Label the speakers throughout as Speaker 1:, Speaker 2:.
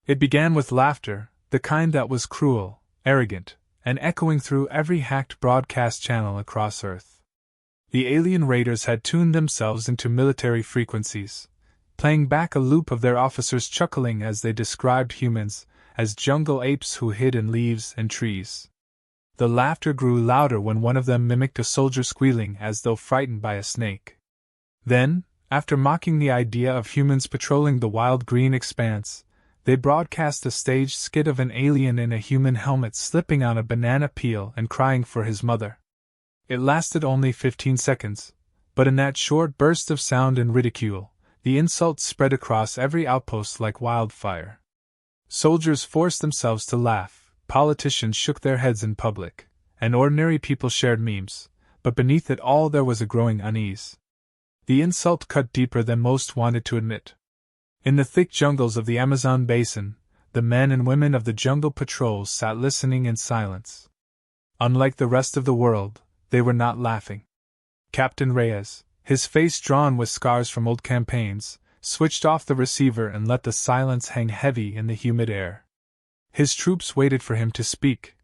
Speaker 1: It began with laughter, the kind that was cruel, arrogant, and echoing through every hacked broadcast channel across Earth. The alien raiders had tuned themselves into military frequencies, playing back a loop of their officers chuckling as they described humans as jungle apes who hid in leaves and trees. The laughter grew louder when one of them mimicked a soldier squealing as though frightened by a snake. Then, after mocking the idea of humans patrolling the wild green expanse, they broadcast a staged skit of an alien in a human helmet slipping on a banana peel and crying for his mother. It lasted only 15 seconds, but in that short burst of sound and ridicule, the insults spread across every outpost like wildfire. Soldiers forced themselves to laugh, politicians shook their heads in public, and ordinary people shared memes, but beneath it all there was a growing unease. The insult cut deeper than most wanted to admit. In the thick jungles of the Amazon basin, the men and women of the jungle patrols sat listening in silence. Unlike the rest of the world, they were not laughing. Captain Reyes, his face drawn with scars from old campaigns, switched off the receiver and let the silence hang heavy in the humid air. His troops waited for him to speak,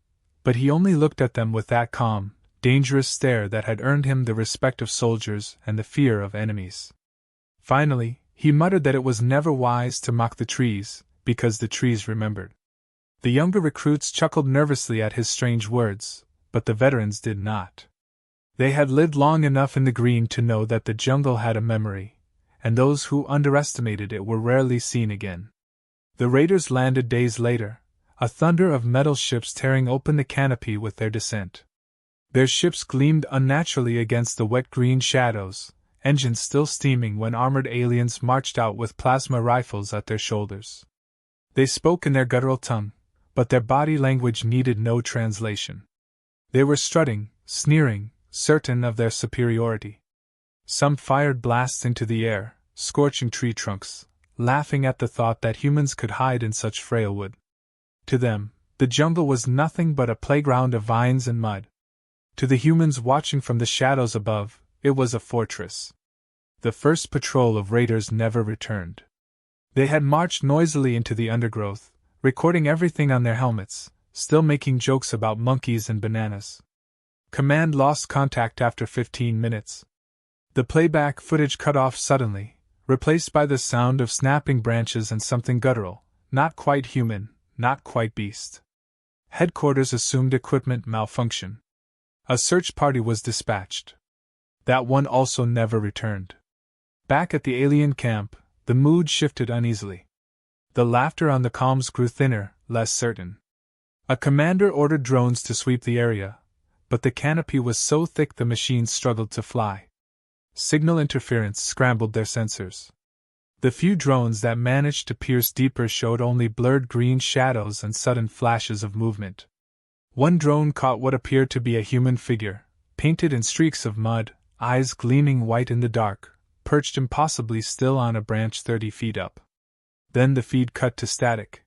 Speaker 1: but he only looked at them with that calm, dangerous stare that had earned him the respect of soldiers and the fear of enemies. Finally, he muttered that it was never wise to mock the trees, because the trees remembered. The younger recruits chuckled nervously at his strange words, but the veterans did not. They had lived long enough in the green to know that the jungle had a memory, and those who underestimated it were rarely seen again. The raiders landed days later, a thunder of metal ships tearing open the canopy with their descent. Their ships gleamed unnaturally against the wet green shadows, engines still steaming when armored aliens marched out with plasma rifles at their shoulders. They spoke in their guttural tongue, but their body language needed no translation. They were strutting, sneering, certain of their superiority. Some fired blasts into the air, scorching tree trunks, laughing at the thought that humans could hide in such frail wood. To them, the jungle was nothing but a playground of vines and mud. To the humans watching from the shadows above, it was a fortress. The first patrol of raiders never returned. They had marched noisily into the undergrowth, recording everything on their helmets, still making jokes about monkeys and bananas. Command lost contact after 15 minutes. The playback footage cut off suddenly, replaced by the sound of snapping branches and something guttural, not quite human, not quite beast. Headquarters assumed equipment malfunction. A search party was dispatched. That one also never returned. Back at the alien camp, the mood shifted uneasily. The laughter on the comms grew thinner, less certain. A commander ordered drones to sweep the area, but the canopy was so thick the machines struggled to fly. Signal interference scrambled their sensors. The few drones that managed to pierce deeper showed only blurred green shadows and sudden flashes of movement. One drone caught what appeared to be a human figure, painted in streaks of mud, eyes gleaming white in the dark, perched impossibly still on a branch 30 feet up. Then the feed cut to static.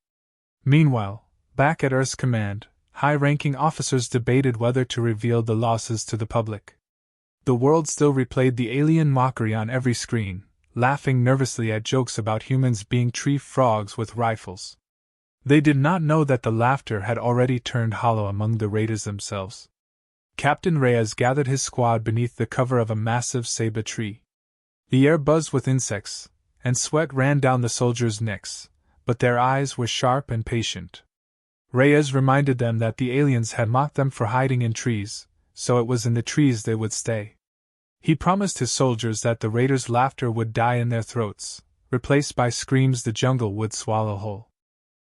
Speaker 1: Meanwhile, back at Earth's command, high-ranking officers debated whether to reveal the losses to the public. The world still replayed the alien mockery on every screen, laughing nervously at jokes about humans being tree frogs with rifles. They did not know that the laughter had already turned hollow among the raiders themselves. Captain Reyes gathered his squad beneath the cover of a massive ceiba tree. The air buzzed with insects, and sweat ran down the soldiers' necks, but their eyes were sharp and patient. Reyes reminded them that the aliens had mocked them for hiding in trees, so it was in the trees they would stay. He promised his soldiers that the raiders' laughter would die in their throats, replaced by screams the jungle would swallow whole.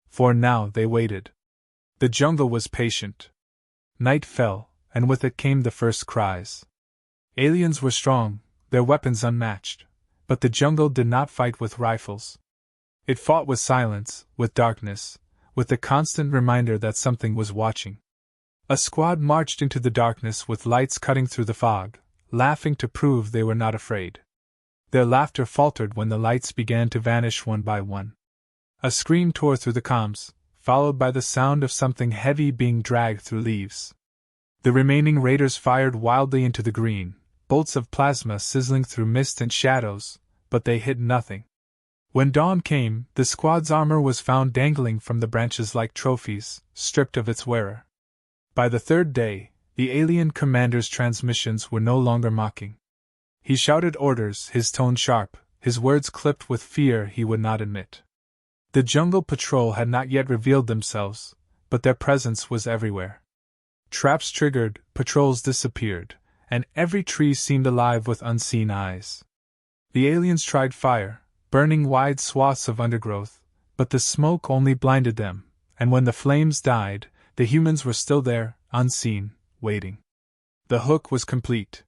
Speaker 1: For now they waited. The jungle was patient. Night fell, and with it came the first cries. Aliens were strong, their weapons unmatched, but the jungle did not fight with rifles. It fought with silence, with darkness, with the constant reminder that something was watching. A squad marched into the darkness with lights cutting through the fog, laughing to prove they were not afraid. Their laughter faltered when the lights began to vanish one by one. A scream tore through the comms, followed by the sound of something heavy being dragged through leaves. The remaining raiders fired wildly into the green, bolts of plasma sizzling through mist and shadows, but they hit nothing. When dawn came, the squad's armor was found dangling from the branches like trophies, stripped of its wearer. By the third day, the alien commander's transmissions were no longer mocking. He shouted orders, his tone sharp, his words clipped with fear he would not admit. The jungle patrol had not yet revealed themselves, but their presence was everywhere. Traps triggered, patrols disappeared, and every tree seemed alive with unseen eyes. The aliens tried fire, burning wide swaths of undergrowth, but the smoke only blinded them, and when the flames died, the humans were still there, unseen, waiting. The hook was complete.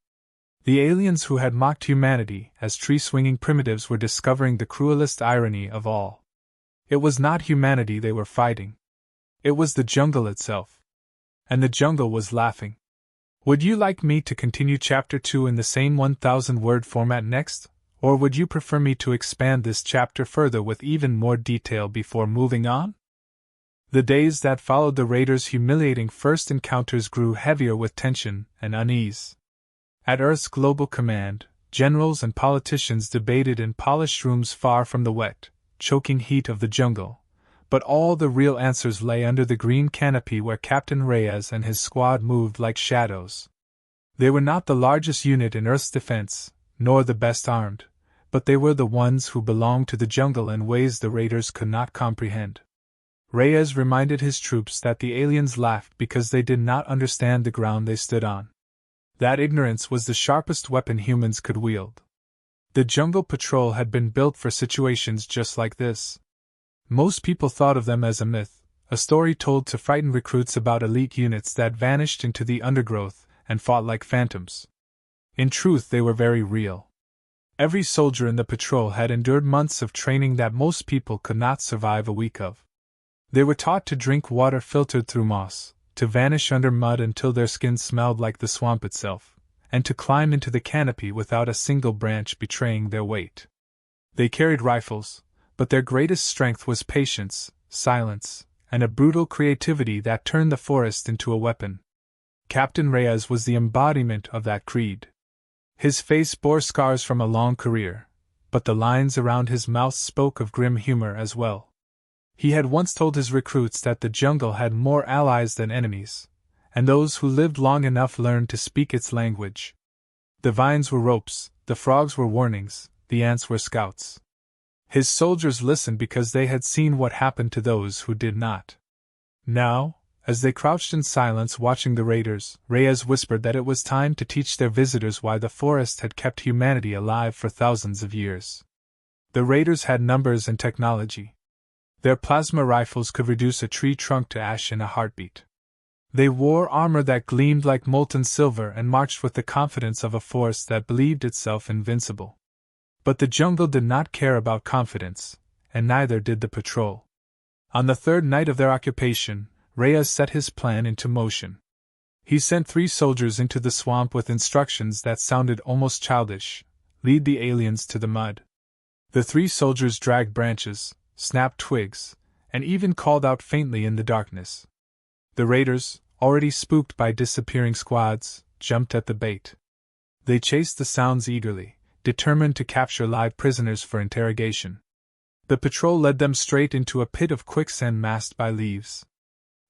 Speaker 1: The aliens who had mocked humanity as tree-swinging primitives were discovering the cruelest irony of all. It was not humanity they were fighting. It was the jungle itself. And the jungle was laughing. Would you like me to continue Chapter 2 in the same 1,000-word format next, or would you prefer me to expand this chapter further with even more detail before moving on? The days that followed the raiders' humiliating first encounters grew heavier with tension and unease. At Earth's Global Command, generals and politicians debated in polished rooms far from the wet, choking heat of the jungle, but all the real answers lay under the green canopy where Captain Reyes and his squad moved like shadows. They were not the largest unit in Earth's defense, nor the best armed, but they were the ones who belonged to the jungle in ways the raiders could not comprehend. Reyes reminded his troops that the aliens laughed because they did not understand the ground they stood on. That ignorance was the sharpest weapon humans could wield. The jungle patrol had been built for situations just like this. Most people thought of them as a myth, a story told to frighten recruits about elite units that vanished into the undergrowth and fought like phantoms. In truth, they were very real. Every soldier in the patrol had endured months of training that most people could not survive a week of. They were taught to drink water filtered through moss, to vanish under mud until their skin smelled like the swamp itself, and to climb into the canopy without a single branch betraying their weight. They carried rifles, but their greatest strength was patience, silence, and a brutal creativity that turned the forest into a weapon. Captain Reyes was the embodiment of that creed. His face bore scars from a long career, but the lines around his mouth spoke of grim humor as well. He had once told his recruits that the jungle had more allies than enemies, and those who lived long enough learned to speak its language. The vines were ropes, the frogs were warnings, the ants were scouts. His soldiers listened because they had seen what happened to those who did not. Now, as they crouched in silence watching the raiders, Reyes whispered that it was time to teach their visitors why the forest had kept humanity alive for thousands of years. The raiders had numbers and technology. Their plasma rifles could reduce a tree trunk to ash in a heartbeat. They wore armor that gleamed like molten silver and marched with the confidence of a force that believed itself invincible. But the jungle did not care about confidence, and neither did the patrol. On the third night of their occupation, Reyes set his plan into motion. He sent 3 soldiers into the swamp with instructions that sounded almost childish: lead the aliens to the mud. The 3 soldiers dragged branches, snapped twigs, and even called out faintly in the darkness. The raiders, already spooked by disappearing squads, jumped at the bait. They chased the sounds eagerly, determined to capture live prisoners for interrogation. The patrol led them straight into a pit of quicksand masked by leaves.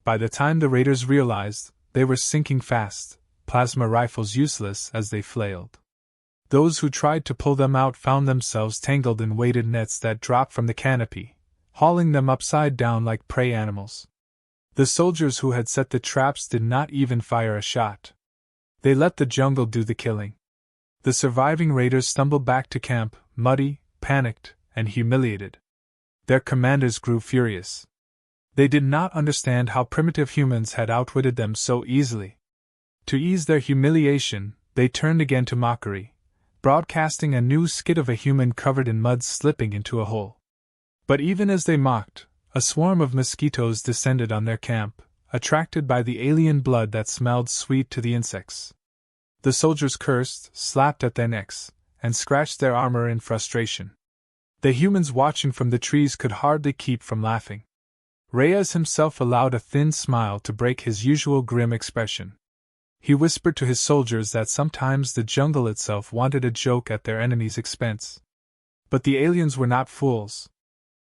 Speaker 1: By the time the raiders realized, they were sinking fast, plasma rifles useless as they flailed. Those who tried to pull them out found themselves tangled in weighted nets that dropped from the canopy, hauling them upside down like prey animals. The soldiers who had set the traps did not even fire a shot. They let the jungle do the killing. The surviving raiders stumbled back to camp, muddy, panicked, and humiliated. Their commanders grew furious. They did not understand how primitive humans had outwitted them so easily. To ease their humiliation, they turned again to mockery, broadcasting a new skit of a human covered in mud slipping into a hole. But even as they mocked, a swarm of mosquitoes descended on their camp, attracted by the alien blood that smelled sweet to the insects. The soldiers cursed, slapped at their necks, and scratched their armor in frustration. The humans watching from the trees could hardly keep from laughing. Reyes himself allowed a thin smile to break his usual grim expression. He whispered to his soldiers that sometimes the jungle itself wanted a joke at their enemies' expense. But the aliens were not fools.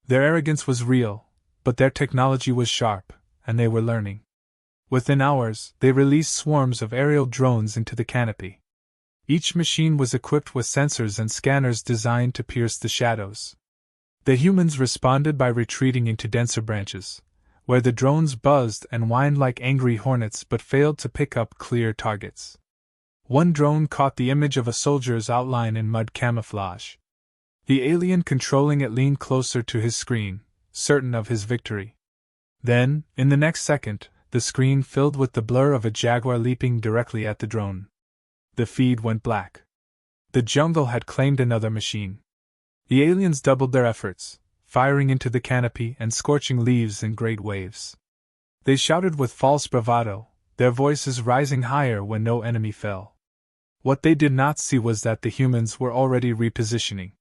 Speaker 1: Their arrogance was real, but their technology was sharp, and they were learning. Within hours, they released swarms of aerial drones into the canopy. Each machine was equipped with sensors and scanners designed to pierce the shadows. The humans responded by retreating into denser branches, where the drones buzzed and whined like angry hornets but failed to pick up clear targets. One drone caught the image of a soldier's outline in mud camouflage. The alien controlling it leaned closer to his screen, certain of his victory. Then, in the next second, the screen filled with the blur of a jaguar leaping directly at the drone. The feed went black. The jungle had claimed another machine. The aliens doubled their efforts, firing into the canopy and scorching leaves in great waves. They shouted with false bravado, their voices rising higher when no enemy fell. What they did not see was that the humans were already repositioning.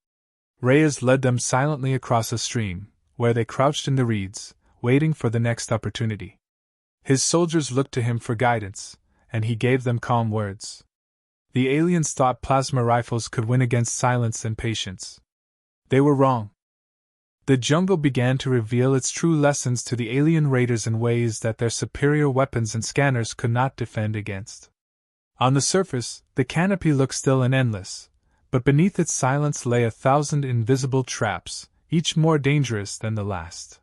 Speaker 1: Reyes led them silently across a stream, where they crouched in the reeds, waiting for the next opportunity. His soldiers looked to him for guidance, and he gave them calm words. The aliens thought plasma rifles could win against silence and patience. They were wrong. The jungle began to reveal its true lessons to the alien raiders in ways that their superior weapons and scanners could not defend against. On the surface, the canopy looked still and endless, but beneath its silence lay 1,000 invisible traps, each more dangerous than the last.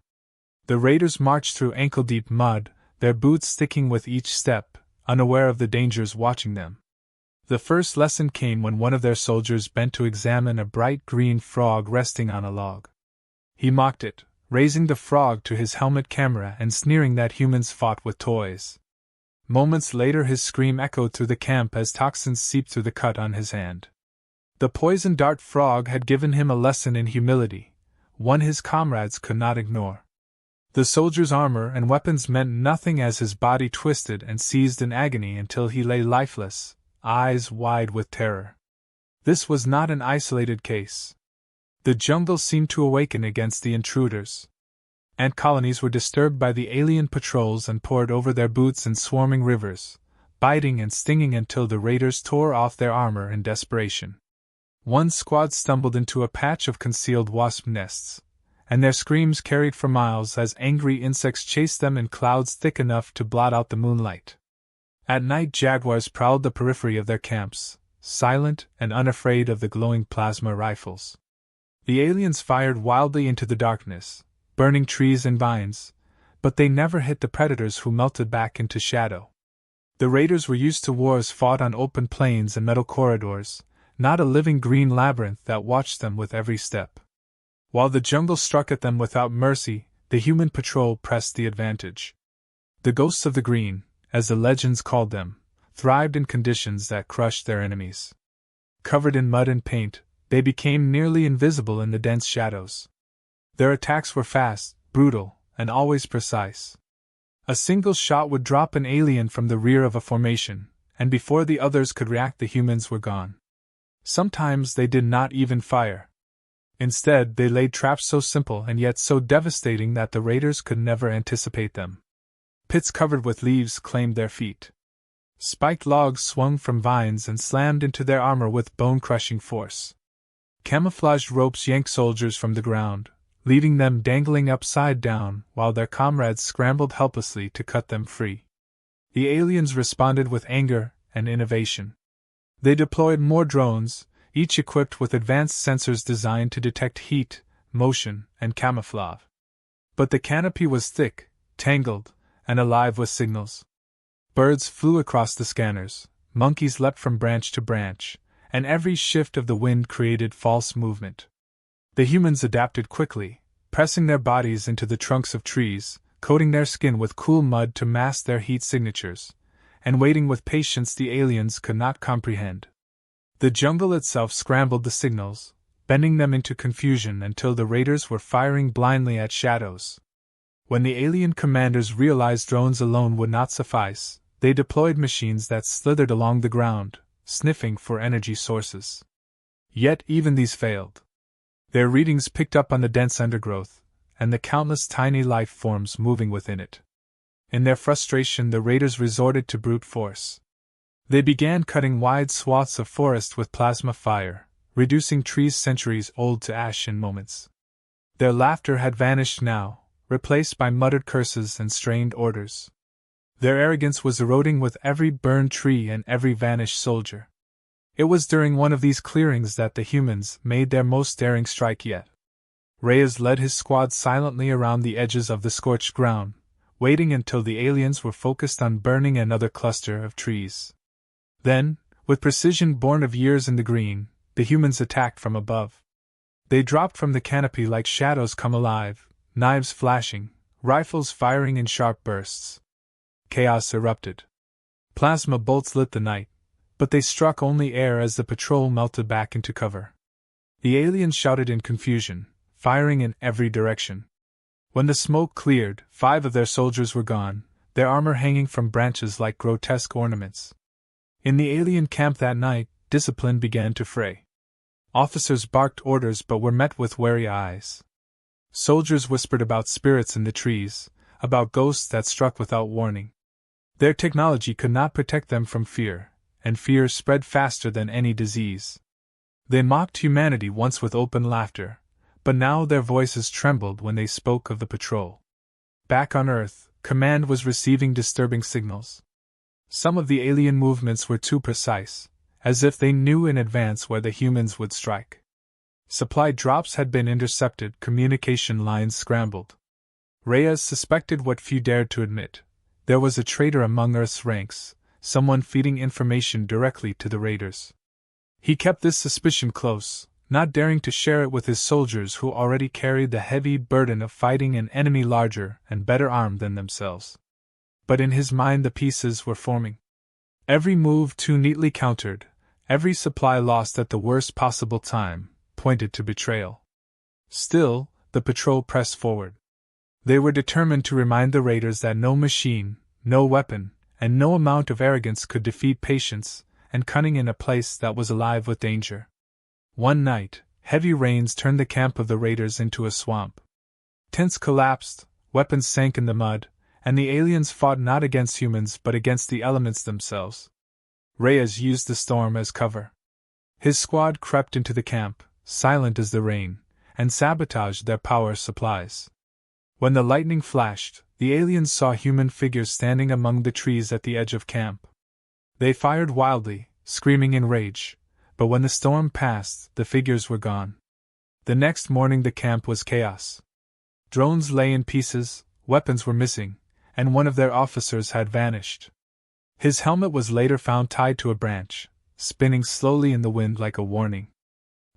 Speaker 1: The raiders marched through ankle-deep mud, their boots sticking with each step, unaware of the dangers watching them. The first lesson came when one of their soldiers bent to examine a bright green frog resting on a log. He mocked it, raising the frog to his helmet camera and sneering that humans fought with toys. Moments later his scream echoed through the camp as toxins seeped through the cut on his hand. The poison dart frog had given him a lesson in humility, one his comrades could not ignore. The soldier's armor and weapons meant nothing as his body twisted and seized in agony until he lay lifeless, eyes wide with terror. This was not an isolated case. The jungle seemed to awaken against the intruders. Ant colonies were disturbed by the alien patrols and poured over their boots in swarming rivers, biting and stinging until the raiders tore off their armor in desperation. One squad stumbled into a patch of concealed wasp nests, and their screams carried for miles as angry insects chased them in clouds thick enough to blot out the moonlight. At night jaguars prowled the periphery of their camps, silent and unafraid of the glowing plasma rifles. The aliens fired wildly into the darkness, burning trees and vines, but they never hit the predators who melted back into shadow. The raiders were used to wars fought on open plains and metal corridors, not a living green labyrinth that watched them with every step. While the jungle struck at them without mercy, the human patrol pressed the advantage. The ghosts of the green, as the legends called them, thrived in conditions that crushed their enemies. Covered in mud and paint, they became nearly invisible in the dense shadows. Their attacks were fast, brutal, and always precise. A single shot would drop an alien from the rear of a formation, and before the others could react the humans were gone. Sometimes they did not even fire. Instead, they laid traps so simple and yet so devastating that the raiders could never anticipate them. Pits covered with leaves claimed their feet. Spiked logs swung from vines and slammed into their armor with bone-crushing force. Camouflaged ropes yanked soldiers from the ground, leaving them dangling upside down while their comrades scrambled helplessly to cut them free. The aliens responded with anger and innovation. They deployed more drones, each equipped with advanced sensors designed to detect heat, motion, and camouflage. But the canopy was thick, tangled, and alive with signals. Birds flew across the scanners, monkeys leapt from branch to branch, and every shift of the wind created false movement. The humans adapted quickly, pressing their bodies into the trunks of trees, coating their skin with cool mud to mask their heat signatures, and waiting with patience the aliens could not comprehend. The jungle itself scrambled the signals, bending them into confusion until the raiders were firing blindly at shadows. When the alien commanders realized drones alone would not suffice, they deployed machines that slithered along the ground, sniffing for energy sources. Yet even these failed. Their readings picked up on the dense undergrowth, and the countless tiny life forms moving within it. In their frustration, the raiders resorted to brute force. They began cutting wide swaths of forest with plasma fire, reducing trees centuries old to ash in moments. Their laughter had vanished now, replaced by muttered curses and strained orders. Their arrogance was eroding with every burned tree and every vanished soldier. It was during one of these clearings that the humans made their most daring strike yet. Reyes led his squad silently around the edges of the scorched ground, waiting until the aliens were focused on burning another cluster of trees. Then, with precision born of years in the green, the humans attacked from above. They dropped from the canopy like shadows come alive, knives flashing, rifles firing in sharp bursts. Chaos erupted. Plasma bolts lit the night, but they struck only air as the patrol melted back into cover. The aliens shouted in confusion, firing in every direction. When the smoke cleared, 5 of their soldiers were gone, their armor hanging from branches like grotesque ornaments. In the alien camp that night, discipline began to fray. Officers barked orders but were met with wary eyes. Soldiers whispered about spirits in the trees, about ghosts that struck without warning. Their technology could not protect them from fear, and fear spread faster than any disease. They mocked humanity once with open laughter, but now their voices trembled when they spoke of the patrol. Back on Earth, Command was receiving disturbing signals. Some of the alien movements were too precise, as if they knew in advance where the humans would strike. Supply drops had been intercepted, communication lines scrambled. Reyes suspected what few dared to admit. There was a traitor among Earth's ranks, someone feeding information directly to the raiders. He kept this suspicion close, not daring to share it with his soldiers who already carried the heavy burden of fighting an enemy larger and better armed than themselves. But in his mind the pieces were forming. Every move too neatly countered, every supply lost at the worst possible time, pointed to betrayal. Still, the patrol pressed forward. They were determined to remind the raiders that no machine, no weapon, and no amount of arrogance could defeat patience and cunning in a place that was alive with danger. One night, heavy rains turned the camp of the raiders into a swamp. Tents collapsed, weapons sank in the mud, and the aliens fought not against humans but against the elements themselves. Reyes used the storm as cover. His squad crept into the camp, silent as the rain, and sabotaged their power supplies. When the lightning flashed, the aliens saw human figures standing among the trees at the edge of camp. They fired wildly, screaming in rage, but when the storm passed, the figures were gone. The next morning the camp was chaos. Drones lay in pieces, weapons were missing, and one of their officers had vanished. His helmet was later found tied to a branch, spinning slowly in the wind like a warning.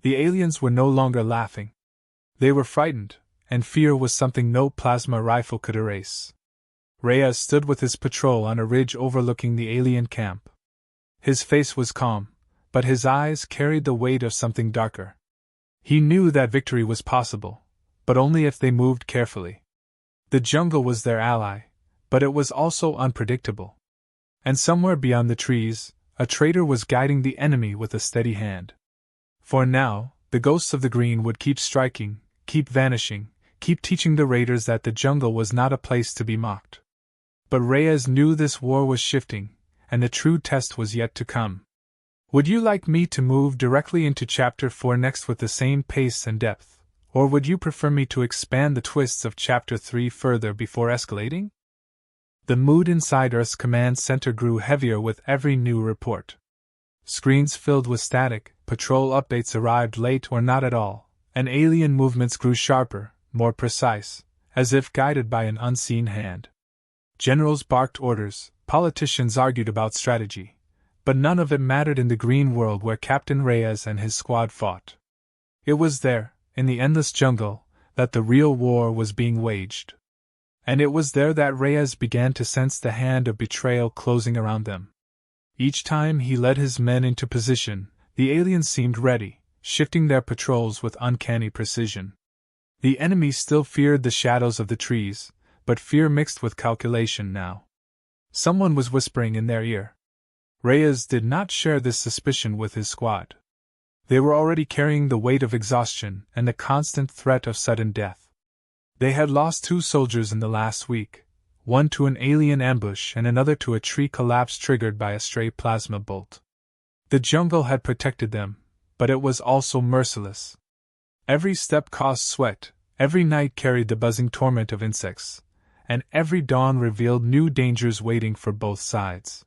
Speaker 1: The aliens were no longer laughing. They were frightened, and fear was something no plasma rifle could erase. Reyes stood with his patrol on a ridge overlooking the alien camp. His face was calm, but his eyes carried the weight of something darker. He knew that victory was possible, but only if they moved carefully. The jungle was their ally, but it was also unpredictable. And somewhere beyond the trees, a traitor was guiding the enemy with a steady hand. For now, the ghosts of the green would keep striking, keep vanishing, keep teaching the raiders that the jungle was not a place to be mocked. But Reyes knew this war was shifting, and the true test was yet to come. Would you like me to move directly into Chapter 4 next with the same pace and depth, or would you prefer me to expand the twists of Chapter 3 further before escalating? The mood inside Earth's command center grew heavier with every new report. Screens filled with static, patrol updates arrived late or not at all, and alien movements grew sharper, more precise, as if guided by an unseen hand. Generals barked orders, politicians argued about strategy, but none of it mattered in the green world where Captain Reyes and his squad fought. It was there, in the endless jungle, that the real war was being waged. And it was there that Reyes began to sense the hand of betrayal closing around them. Each time he led his men into position, the aliens seemed ready, shifting their patrols with uncanny precision. The enemy still feared the shadows of the trees, but fear mixed with calculation now. Someone was whispering in their ear. Reyes did not share this suspicion with his squad. They were already carrying the weight of exhaustion and the constant threat of sudden death. They had lost 2 soldiers in the last week, one to an alien ambush and another to a tree collapse triggered by a stray plasma bolt. The jungle had protected them, but it was also merciless. Every step cost sweat, Every night carried the buzzing torment of insects, and every dawn revealed new dangers waiting for both sides.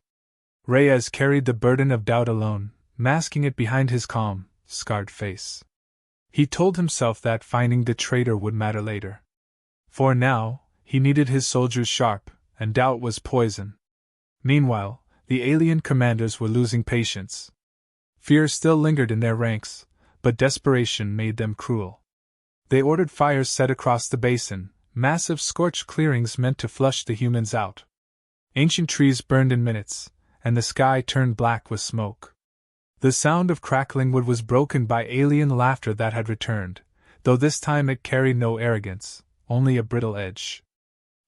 Speaker 1: Reyes carried the burden of doubt alone, masking it behind his calm, scarred face. He told himself that finding the traitor would matter later. For now, he needed his soldiers sharp, and doubt was poison. Meanwhile, the alien commanders were losing patience. Fear still lingered in their ranks, but desperation made them cruel. They ordered fires set across the basin, massive scorched clearings meant to flush the humans out. Ancient trees burned in minutes, and the sky turned black with smoke. The sound of crackling wood was broken by alien laughter that had returned, though this time it carried no arrogance, only a brittle edge.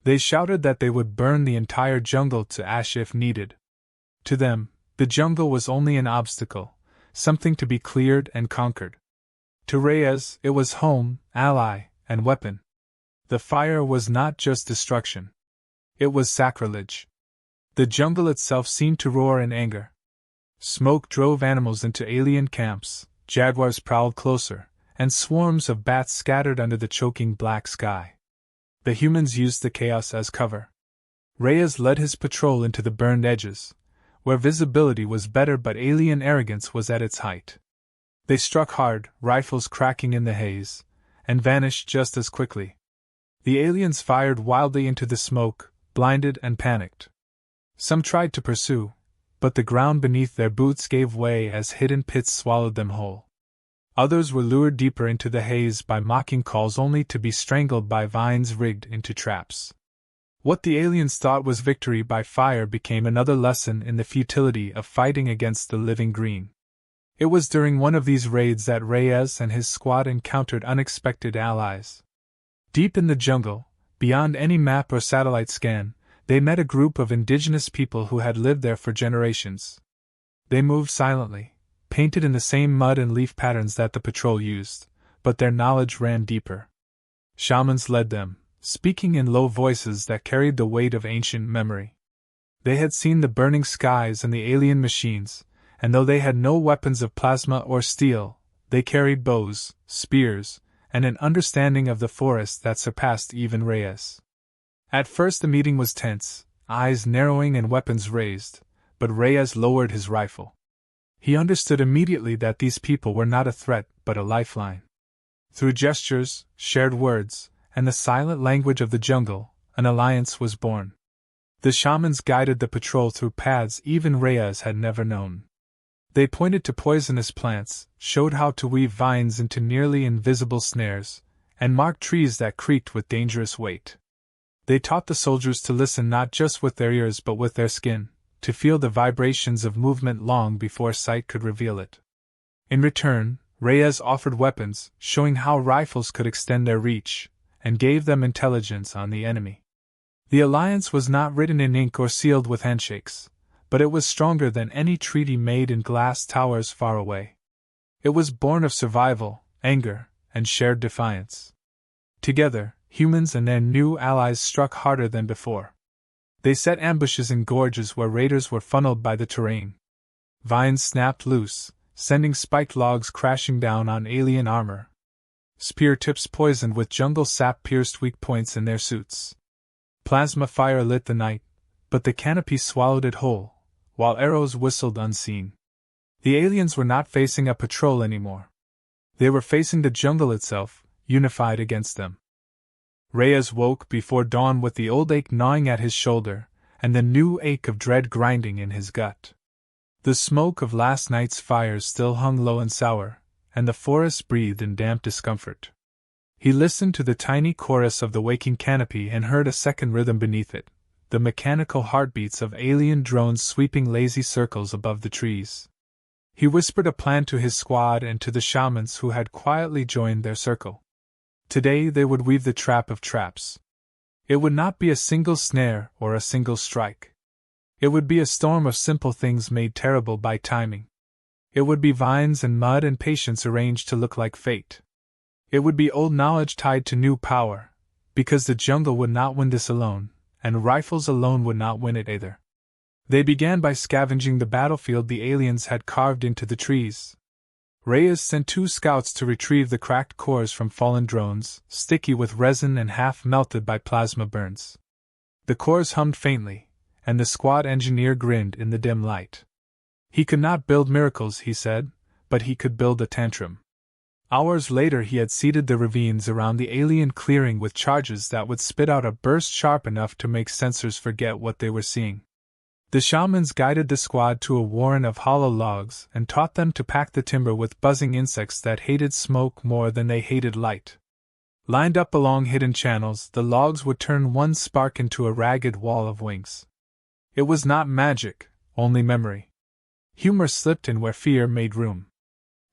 Speaker 1: They shouted that they would burn the entire jungle to ash if needed. To them, the jungle was only an obstacle, something to be cleared and conquered. To Reyes, it was home, ally, and weapon. The fire was not just destruction. It was sacrilege. The jungle itself seemed to roar in anger. Smoke drove animals into alien camps, jaguars prowled closer, and swarms of bats scattered under the choking black sky. The humans used the chaos as cover. Reyes led his patrol into the burned edges, where visibility was better but alien arrogance was at its height. They struck hard, rifles cracking in the haze, and vanished just as quickly. The aliens fired wildly into the smoke, blinded and panicked. Some tried to pursue, but the ground beneath their boots gave way as hidden pits swallowed them whole. Others were lured deeper into the haze by mocking calls only to be strangled by vines rigged into traps. What the aliens thought was victory by fire became another lesson in the futility of fighting against the living green. It was during one of these raids that Reyes and his squad encountered unexpected allies. Deep in the jungle, beyond any map or satellite scan, they met a group of indigenous people who had lived there for generations. They moved silently, painted in the same mud and leaf patterns that the patrol used, but their knowledge ran deeper. Shamans led them, speaking in low voices that carried the weight of ancient memory. They had seen the burning skies and the alien machines, and though they had no weapons of plasma or steel, they carried bows, spears, and an understanding of the forest that surpassed even Reyes. At first the meeting was tense, eyes narrowing and weapons raised, but Reyes lowered his rifle. He understood immediately that these people were not a threat but a lifeline. Through gestures, shared words, and the silent language of the jungle, an alliance was born. The shamans guided the patrol through paths even Reyes had never known. They pointed to poisonous plants, showed how to weave vines into nearly invisible snares, and marked trees that creaked with dangerous weight. They taught the soldiers to listen not just with their ears but with their skin, to feel the vibrations of movement long before sight could reveal it. In return, Reyes offered weapons, showing how rifles could extend their reach, and gave them intelligence on the enemy. The alliance was not written in ink or sealed with handshakes, but it was stronger than any treaty made in glass towers far away. It was born of survival, anger, and shared defiance. Together, humans and their new allies struck harder than before. They set ambushes in gorges where raiders were funneled by the terrain. Vines snapped loose, sending spiked logs crashing down on alien armor. Spear tips poisoned with jungle sap pierced weak points in their suits. Plasma fire lit the night, but the canopy swallowed it whole, while arrows whistled unseen. The aliens were not facing a patrol anymore. They were facing the jungle itself, unified against them. Reyes woke before dawn with the old ache gnawing at his shoulder, and the new ache of dread grinding in his gut. The smoke of last night's fires still hung low and sour, and the forest breathed in damp discomfort. He listened to the tiny chorus of the waking canopy and heard a second rhythm beneath it, the mechanical heartbeats of alien drones sweeping lazy circles above the trees. He whispered a plan to his squad and to the shamans who had quietly joined their circle. Today they would weave the trap of traps. It would not be a single snare or a single strike. It would be a storm of simple things made terrible by timing. It would be vines and mud and patience arranged to look like fate. It would be old knowledge tied to new power, because the jungle would not win this alone, and rifles alone would not win it either. They began by scavenging the battlefield the aliens had carved into the trees. Reyes sent 2 scouts to retrieve the cracked cores from fallen drones, sticky with resin and half melted by plasma burns. The cores hummed faintly, and the squad engineer grinned in the dim light. He could not build miracles, he said, but he could build a tantrum. Hours later he had seeded the ravines around the alien clearing with charges that would spit out a burst sharp enough to make sensors forget what they were seeing. The shamans guided the squad to a warren of hollow logs and taught them to pack the timber with buzzing insects that hated smoke more than they hated light. Lined up along hidden channels, the logs would turn one spark into a ragged wall of wings. It was not magic, only memory. Humor slipped in where fear made room.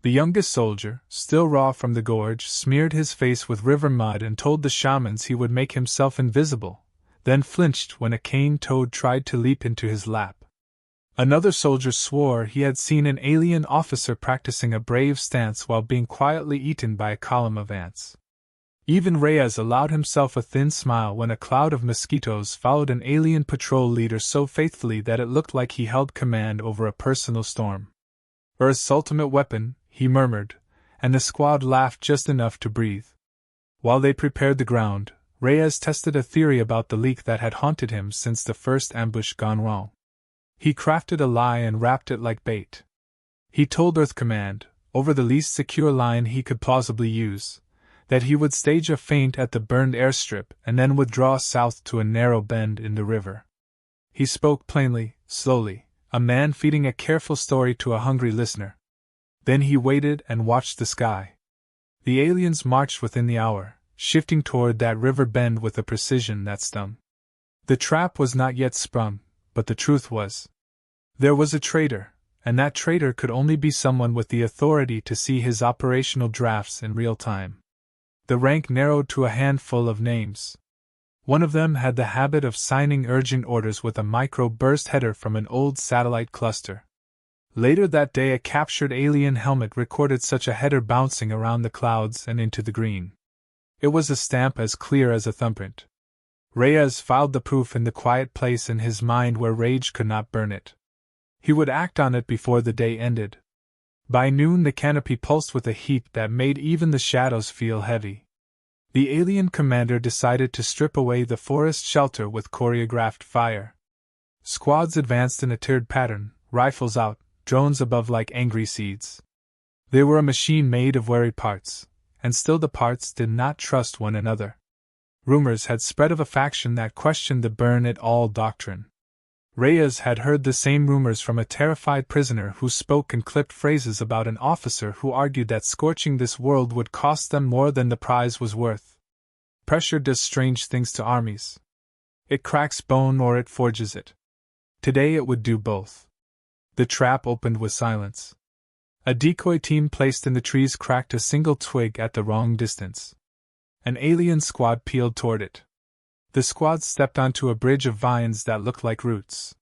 Speaker 1: The youngest soldier, still raw from the gorge, smeared his face with river mud and told the shamans he would make himself invisible, then flinched when a cane toad tried to leap into his lap. Another soldier swore he had seen an alien officer practicing a brave stance while being quietly eaten by a column of ants. Even Reyes allowed himself a thin smile when a cloud of mosquitoes followed an alien patrol leader so faithfully that it looked like he held command over a personal storm. Earth's ultimate weapon, he murmured, and the squad laughed just enough to breathe. While they prepared the ground, Reyes tested a theory about the leak that had haunted him since the first ambush gone wrong. He crafted a lie and wrapped it like bait. He told Earth Command, over the least secure line he could plausibly use, that he would stage a feint at the burned airstrip and then withdraw south to a narrow bend in the river. He spoke plainly, slowly, a man feeding a careful story to a hungry listener. Then he waited and watched the sky. The aliens marched within the hour, shifting toward that river bend with a precision that stung. The trap was not yet sprung, but the truth was. There was a traitor, and that traitor could only be someone with the authority to see his operational drafts in real time. The rank narrowed to a handful of names. One of them had the habit of signing urgent orders with a micro-burst header from an old satellite cluster. Later that day a captured alien helmet recorded such a header bouncing around the clouds and into the green. It was a stamp as clear as a thumbprint. Reyes filed the proof in the quiet place in his mind where rage could not burn it. He would act on it before the day ended. By noon the canopy pulsed with a heat that made even the shadows feel heavy. The alien commander decided to strip away the forest shelter with choreographed fire. Squads advanced in a tiered pattern, rifles out, drones above like angry seeds. They were a machine made of wary parts, and still the parts did not trust one another. Rumors had spread of a faction that questioned the burn it all doctrine. Reyes had heard the same rumors from a terrified prisoner who spoke in clipped phrases about an officer who argued that scorching this world would cost them more than the prize was worth. Pressure does strange things to armies. It cracks bone or it forges it. Today it would do both. The trap opened with silence. A decoy team placed in the trees cracked a single twig at the wrong distance. An alien squad peeled toward it. The squad stepped onto a bridge of vines that looked like roots.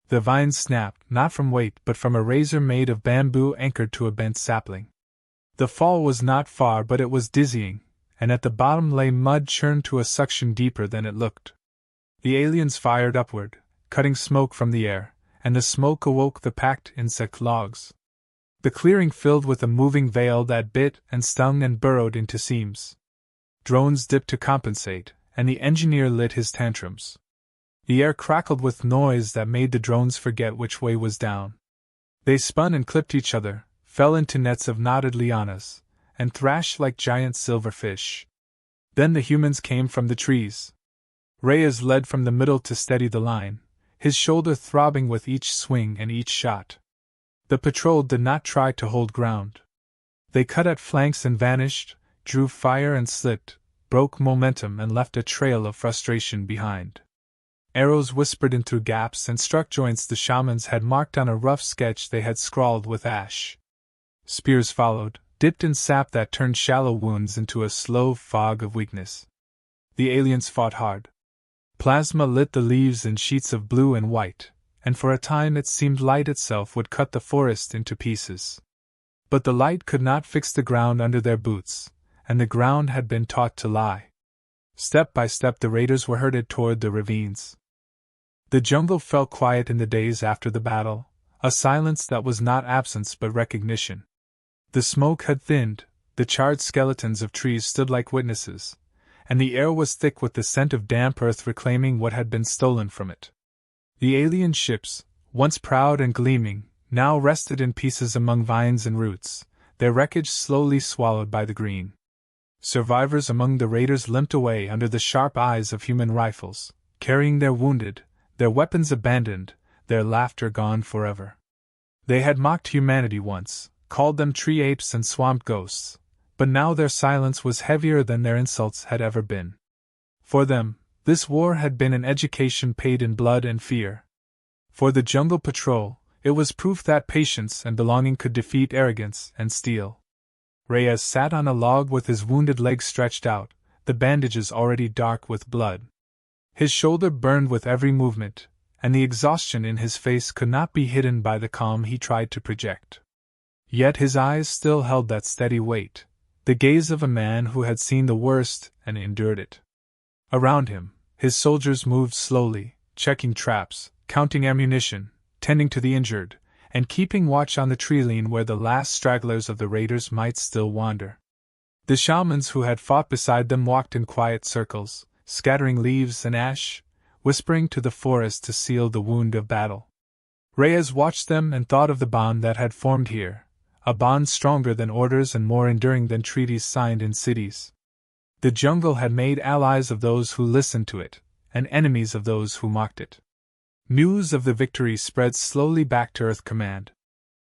Speaker 1: The vines snapped, not from weight but from a razor made of bamboo anchored to a bent sapling. The fall was not far but it was dizzying, and at the bottom lay mud churned to a suction deeper than it looked. The aliens fired upward, cutting smoke from the air, and the smoke awoke the packed insect logs. The clearing filled with a moving veil that bit and stung and burrowed into seams. Drones dipped to compensate, and the engineer lit his tantrums. The air crackled with noise that made the drones forget which way was down. They spun and clipped each other, fell into nets of knotted lianas, and thrashed like giant silverfish. Then the humans came from the trees. Reyes led from the middle to steady the line, his shoulder throbbing with each swing and each shot. The patrol did not try to hold ground. They cut at flanks and vanished, drew fire and slipped, broke momentum and left a trail of frustration behind. Arrows whispered in through gaps and struck joints the shamans had marked on a rough sketch they had scrawled with ash. Spears followed, dipped in sap that turned shallow wounds into a slow fog of weakness. The aliens fought hard. Plasma lit the leaves in sheets of blue and white, and for a time it seemed light itself would cut the forest into pieces. But the light could not fix the ground under their boots, and the ground had been taught to lie. Step by step the raiders were herded toward the ravines. The jungle fell quiet in the days after the battle, a silence that was not absence but recognition. The smoke had thinned, the charred skeletons of trees stood like witnesses, and the air was thick with the scent of damp earth reclaiming what had been stolen from it. The alien ships, once proud and gleaming, now rested in pieces among vines and roots, their wreckage slowly swallowed by the green. Survivors among the raiders limped away under the sharp eyes of human rifles, carrying their wounded, their weapons abandoned, their laughter gone forever. They had mocked humanity once, called them tree apes and swamp ghosts, but now their silence was heavier than their insults had ever been. For them, this war had been an education paid in blood and fear. For the Jungle Patrol, it was proof that patience and belonging could defeat arrogance and steel. Reyes sat on a log with his wounded leg stretched out, the bandages already dark with blood. His shoulder burned with every movement, and the exhaustion in his face could not be hidden by the calm he tried to project. Yet his eyes still held that steady weight, the gaze of a man who had seen the worst and endured it. Around him, his soldiers moved slowly, checking traps, counting ammunition, tending to the injured, and keeping watch on the treeline where the last stragglers of the raiders might still wander. The shamans who had fought beside them walked in quiet circles, scattering leaves and ash, whispering to the forest to seal the wound of battle. Reyes watched them and thought of the bond that had formed here, a bond stronger than orders and more enduring than treaties signed in cities. The jungle had made allies of those who listened to it, and enemies of those who mocked it. News of the victory spread slowly back to Earth Command.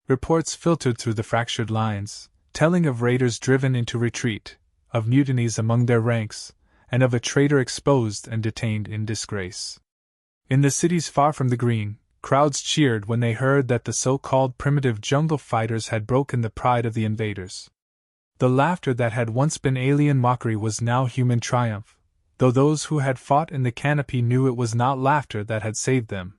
Speaker 1: Reports filtered through the fractured lines, telling of raiders driven into retreat, of mutinies among their ranks, and of a traitor exposed and detained in disgrace. In the cities far from the green, crowds cheered when they heard that the so-called primitive jungle fighters had broken the pride of the invaders. The laughter that had once been alien mockery was now human triumph, though those who had fought in the canopy knew it was not laughter that had saved them.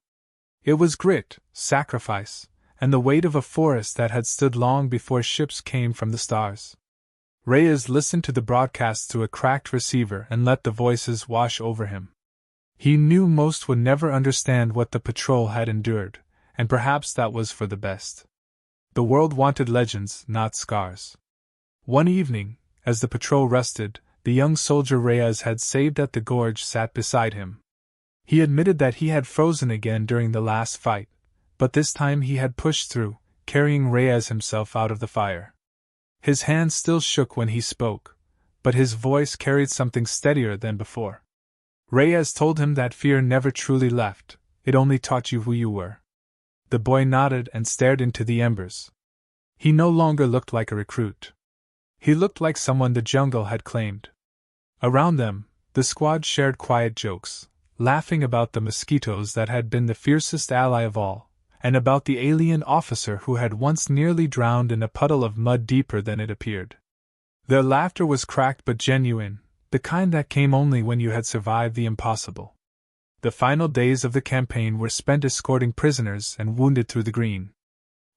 Speaker 1: It was grit, sacrifice, and the weight of a forest that had stood long before ships came from the stars. Reyes listened to the broadcast through a cracked receiver and let the voices wash over him. He knew most would never understand what the patrol had endured, and perhaps that was for the best. The world wanted legends, not scars. One evening, as the patrol rested, the young soldier Reyes had saved at the gorge sat beside him. He admitted that he had frozen again during the last fight, but this time he had pushed through, carrying Reyes himself out of the fire. His hand still shook when he spoke, but his voice carried something steadier than before. Reyes told him that fear never truly left, it only taught you who you were. The boy nodded and stared into the embers. He no longer looked like a recruit. He looked like someone the jungle had claimed. Around them, the squad shared quiet jokes, laughing about the mosquitoes that had been the fiercest ally of all, and about the alien officer who had once nearly drowned in a puddle of mud deeper than it appeared. Their laughter was cracked but genuine, the kind that came only when you had survived the impossible. The final days of the campaign were spent escorting prisoners and wounded through the green.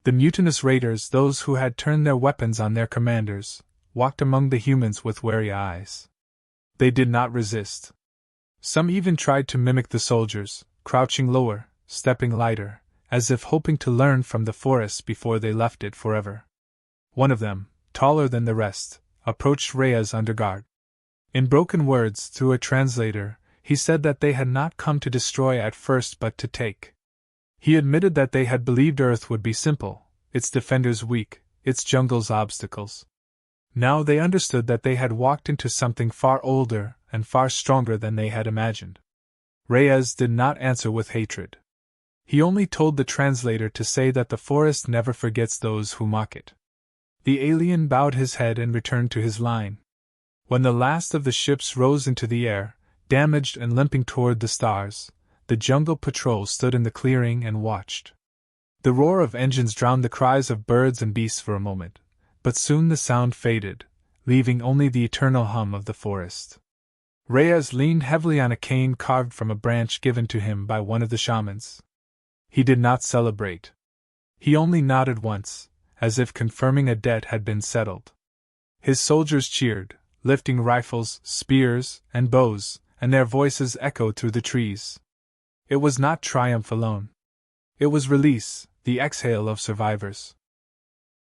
Speaker 1: The mutinous raiders, those who had turned their weapons on their commanders, walked among the humans with wary eyes. They did not resist. Some even tried to mimic the soldiers, crouching lower, stepping lighter, as if hoping to learn from the forest before they left it forever. One of them, taller than the rest, approached Reyes under guard. In broken words, through a translator, he said that they had not come to destroy at first but to take. He admitted that they had believed Earth would be simple, its defenders weak, its jungles obstacles. Now they understood that they had walked into something far older and far stronger than they had imagined. Reyes did not answer with hatred. He only told the translator to say that the forest never forgets those who mock it. The alien bowed his head and returned to his line. When the last of the ships rose into the air, damaged and limping toward the stars, the jungle patrol stood in the clearing and watched. The roar of engines drowned the cries of birds and beasts for a moment, but soon the sound faded, leaving only the eternal hum of the forest. Reyes leaned heavily on a cane carved from a branch given to him by one of the shamans. He did not celebrate. He only nodded once, as if confirming a debt had been settled. His soldiers cheered, lifting rifles, spears, and bows, and their voices echoed through the trees. It was not triumph alone. It was release, the exhale of survivors.